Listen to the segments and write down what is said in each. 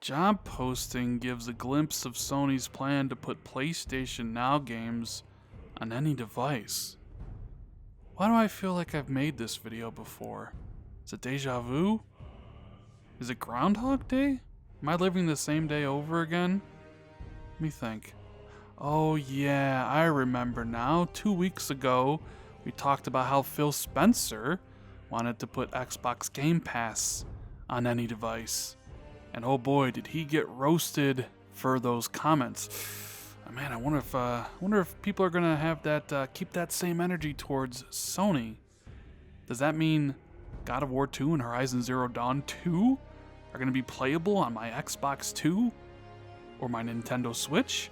Job posting gives a glimpse of Sony's plan to put PlayStation Now games on any device. Why do I feel like I've made this video before? Is it deja vu? Is it Groundhog Day? Am I living the same day over again? Let me think. Oh yeah, I remember now. 2 weeks ago, we talked about how Phil Spencer wanted to put Xbox Game Pass on any device. And oh boy, did he get roasted for those comments. Man, I wonder if people are gonna have that keep that same energy towards Sony. Does that mean God of War 2 and Horizon Zero Dawn 2 are gonna be playable on my Xbox 2 or my Nintendo Switch?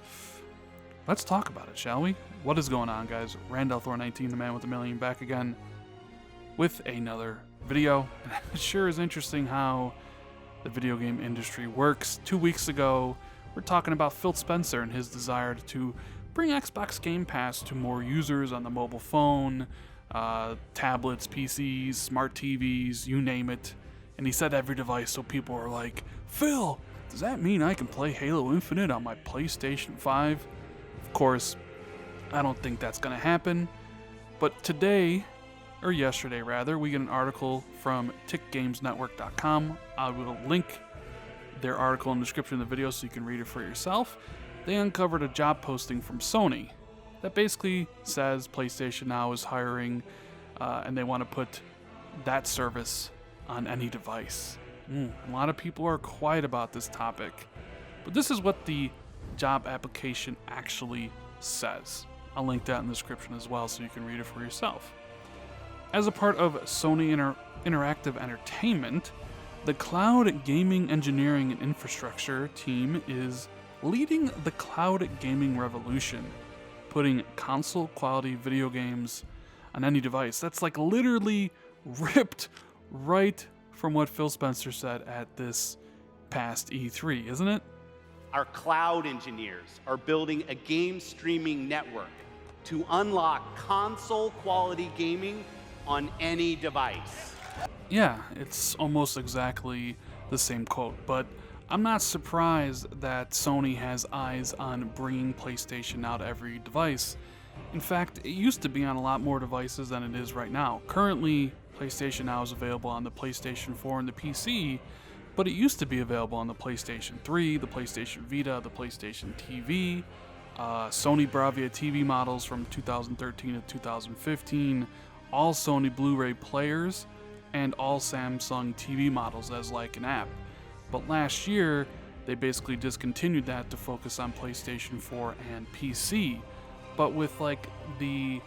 Let's talk about it, shall we? What is going on, guys? Thor 19, the man with a million, back again with another video. It sure is interesting how the video game industry works. 2 weeks ago, we're talking about Phil Spencer and his desire to bring Xbox Game Pass to more users on the mobile phone, tablets, PCs, smart TVs, you name it. And he said every device, so people are like, Phil, does that mean I can play Halo Infinite on my PlayStation 5? Of course, I don't think that's going to happen. But today, or yesterday rather, we get an article from tickgamesnetwork.com. I will link their article in the description of the video so you can read it for yourself. They uncovered a job posting from Sony that basically says PlayStation Now is hiring and they want to put that service on any device. A lot of people are quiet about this topic, but this is what the job application actually says. I'll link that in the description as well so you can read it for yourself. As a part of Sony Interactive Entertainment, the Cloud Gaming Engineering and Infrastructure team is leading the cloud gaming revolution, putting console-quality video games on any device. That's like literally ripped right from what Phil Spencer said at this past E3, isn't it? Our cloud engineers are building a game streaming network to unlock console-quality gaming on any device. Yeah, it's almost exactly the same quote, but I'm not surprised that Sony has eyes on bringing PlayStation out to every device. In fact, it used to be on a lot more devices than it is right now. Currently, PlayStation Now is available on the PlayStation 4 and the PC, but it used to be available on the PlayStation 3, the PlayStation Vita, the PlayStation TV, Sony Bravia TV models from 2013 to 2015, all Sony Blu-ray players, and all Samsung TV models as like an app. But last year, they basically discontinued that to focus on PlayStation 4 and PC. But with like the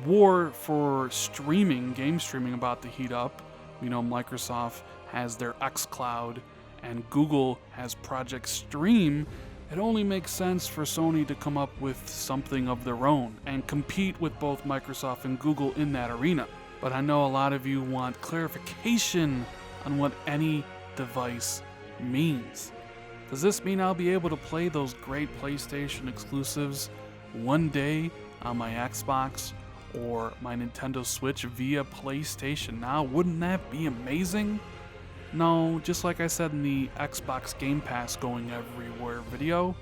war for streaming, game streaming about to heat up, you know, Microsoft has their xCloud and Google has Project Stream, it only makes sense for Sony to come up with something of their own and compete with both Microsoft and Google in that arena. But I know a lot of you want clarification on what any device means. Does this mean I'll be able to play those great PlayStation exclusives one day on my Xbox or my Nintendo Switch via PlayStation Now? Wouldn't that be amazing? No, just like I said in the Xbox Game Pass going everywhere video,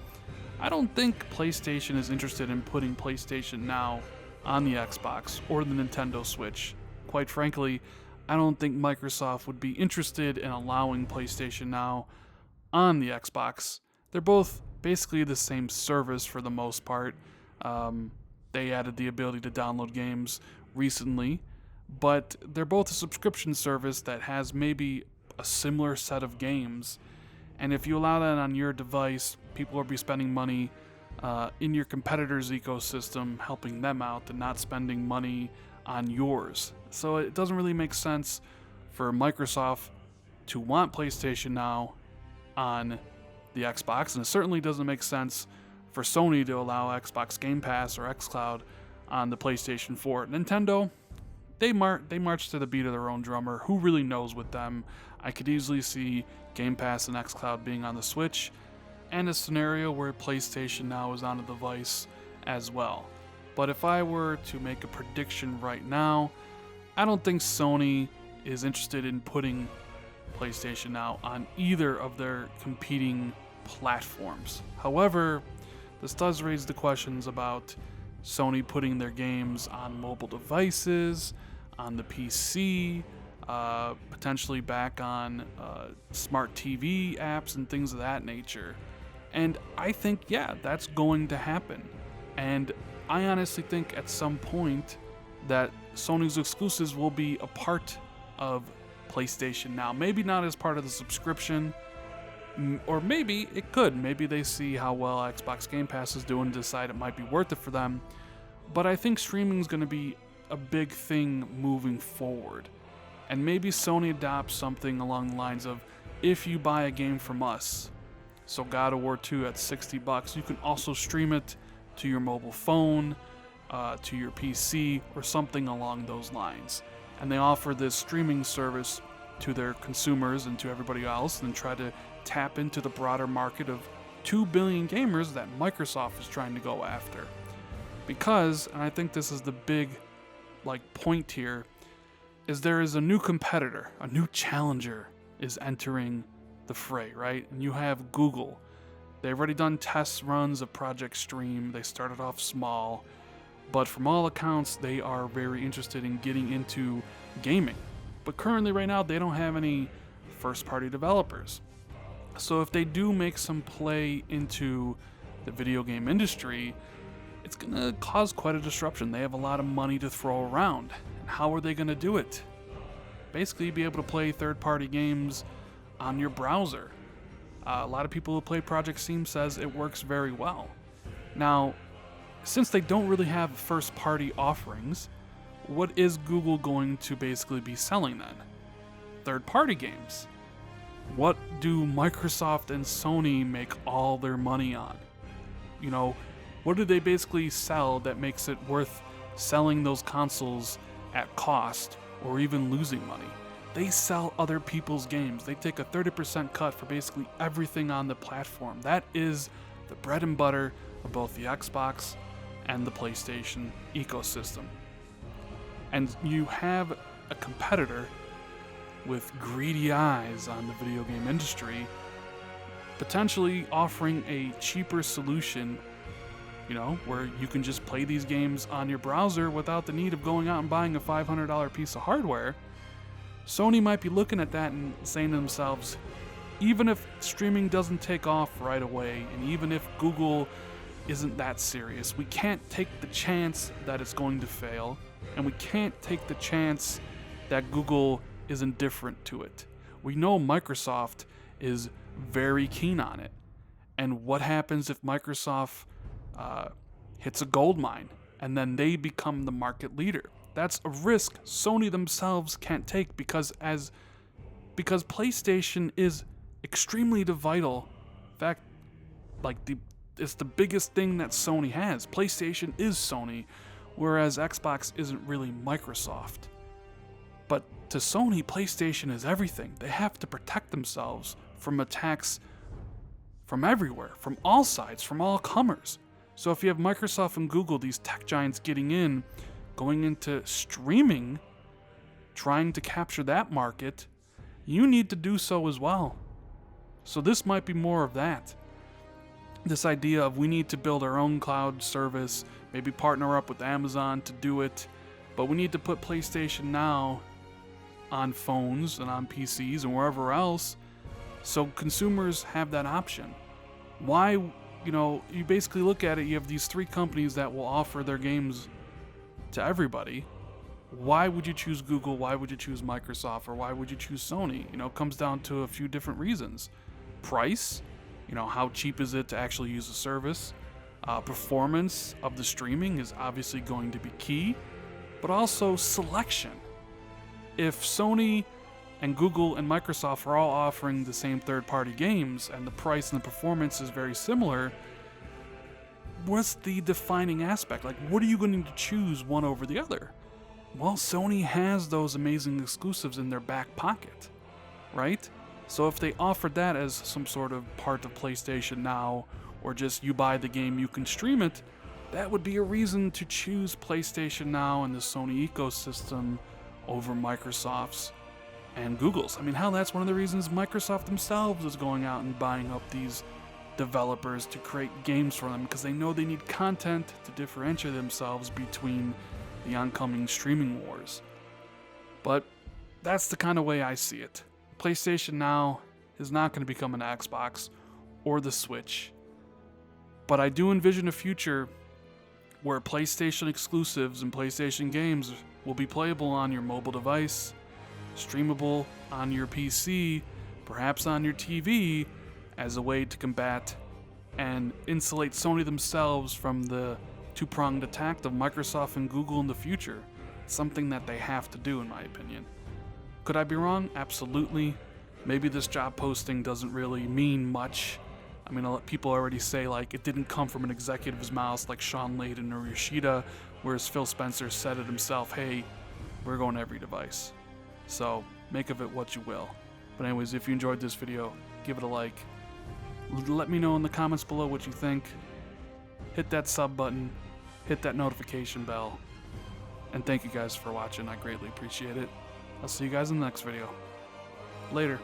I don't think PlayStation is interested in putting PlayStation Now on the Xbox or the Nintendo Switch. Quite frankly, I don't think Microsoft would be interested in allowing PlayStation Now on the Xbox. They're both basically the same service for the most part. They added the ability to download games recently, but they're both a subscription service that has maybe a similar set of games. And if you allow that on your device, people will be spending money in your competitor's ecosystem, helping them out and not spending money on yours. So it doesn't really make sense for Microsoft to want PlayStation Now on the Xbox, and it certainly doesn't make sense for Sony to allow Xbox Game Pass or xCloud on the PlayStation 4. Nintendo, they march to the beat of their own drummer. Who really knows with them? I could easily see Game Pass and xCloud being on the Switch, and a scenario where PlayStation Now is on a device as well. But if I were to make a prediction right now, I don't think Sony is interested in putting PlayStation Now on either of their competing platforms. However, this does raise the questions about Sony putting their games on mobile devices, on the PC, potentially back on smart TV apps and things of that nature. And I think, yeah, that's going to happen. And I honestly think at some point that Sony's exclusives will be a part of PlayStation Now. Maybe not as part of the subscription, or maybe it could. Maybe they see how well Xbox Game Pass is doing and decide it might be worth it for them. But I think streaming is going to be a big thing moving forward. And maybe Sony adopts something along the lines of, if you buy a game from us, so God of War 2 at $60, you can also stream it to your mobile phone, to your PC, or something along those lines. And they offer this streaming service to their consumers and to everybody else, and try to tap into the broader market of 2 billion gamers that Microsoft is trying to go after. Because, and I think this is the big point here, is there is a new competitor, a new challenger is entering the fray, right? And you have Google. They've already done test runs of Project Stream. They started off small, but from all accounts, they are very interested in getting into gaming. But currently, right now, they don't have any first-party developers. So if they do make some play into the video game industry, it's going to cause quite a disruption. They have a lot of money to throw around. And how are they going to do it? Basically, be able to play third-party games on your browser. A lot of people who play Project Steam says it works very well. Now, since they don't really have first-party offerings, what is Google going to basically be selling then? Third-party games. What do Microsoft and Sony make all their money on? You know, what do they basically sell that makes it worth selling those consoles at cost or even losing money? They sell other people's games. They take a 30% cut for basically everything on the platform. That is the bread and butter of both the Xbox and the PlayStation ecosystem. And you have a competitor with greedy eyes on the video game industry potentially offering a cheaper solution, you know, where you can just play these games on your browser without the need of going out and buying a $500 piece of hardware. Sony might be looking at that and saying to themselves, even if streaming doesn't take off right away, and even if Google isn't that serious, we can't take the chance that it's going to fail, and we can't take the chance that Google is indifferent to it. We know Microsoft is very keen on it. And what happens if Microsoft hits a gold mine and then they become the market leader? That's a risk Sony themselves can't take because PlayStation is extremely vital. In fact, it's the biggest thing that Sony has. PlayStation is Sony, whereas Xbox isn't really Microsoft. But to Sony, PlayStation is everything. They have to protect themselves from attacks from everywhere, from all sides, from all comers. So if you have Microsoft and Google, these tech giants going into streaming, trying to capture that market, you need to do so as well. So this might be more of that. This idea of we need to build our own cloud service, maybe partner up with Amazon to do it, but we need to put PlayStation Now on phones and on PCs and wherever else, so consumers have that option. Why, you basically look at it, you have these three companies that will offer their games to everybody. Why would you choose Google? Why would you choose Microsoft? Or why would you choose Sony? It comes down to a few different reasons. Price, how cheap is it to actually use the service? Performance of the streaming is obviously going to be key, but also selection. If Sony and Google and Microsoft are all offering the same third-party games and the price and the performance is very similar, what's the defining aspect? What are you going to choose one over the other? Well, Sony has those amazing exclusives in their back pocket, right? So if they offered that as some sort of part of PlayStation Now, or just you buy the game, you can stream it, that would be a reason to choose PlayStation Now and the Sony ecosystem over Microsoft's and Google's. I mean, hell, that's one of the reasons Microsoft themselves is going out and buying up these developers to create games for them, because they know they need content to differentiate themselves between the oncoming streaming wars. But that's the kind of way I see it. PlayStation Now is not going to become an Xbox or the Switch. But I do envision a future where PlayStation exclusives and PlayStation games will be playable on your mobile device, streamable on your PC, perhaps on your TV, as a way to combat and insulate Sony themselves from the two-pronged attack of Microsoft and Google in the future. Something that they have to do, in my opinion. Could I be wrong? Absolutely. Maybe this job posting doesn't really mean much. I mean, people already say, like, it didn't come from an executive's mouth like Sean Layden or Yoshida, whereas Phil Spencer said it himself, hey, we're going to every device. So, make of it what you will. But anyways, if you enjoyed this video, give it a like. Let me know in the comments below what you think. Hit that sub button. Hit that notification bell. And thank you guys for watching. I greatly appreciate it. I'll see you guys in the next video. Later.